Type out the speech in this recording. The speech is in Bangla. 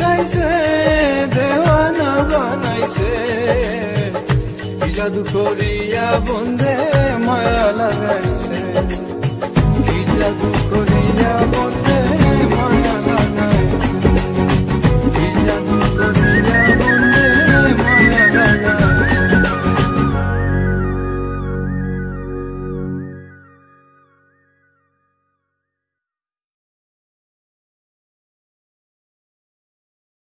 বানাইছে, দেওয়ানা বানাইছে, কি জাদু করিয়া বন্ধে মায়া লাগাইছে, কি জাদু করিয়া বন্ধে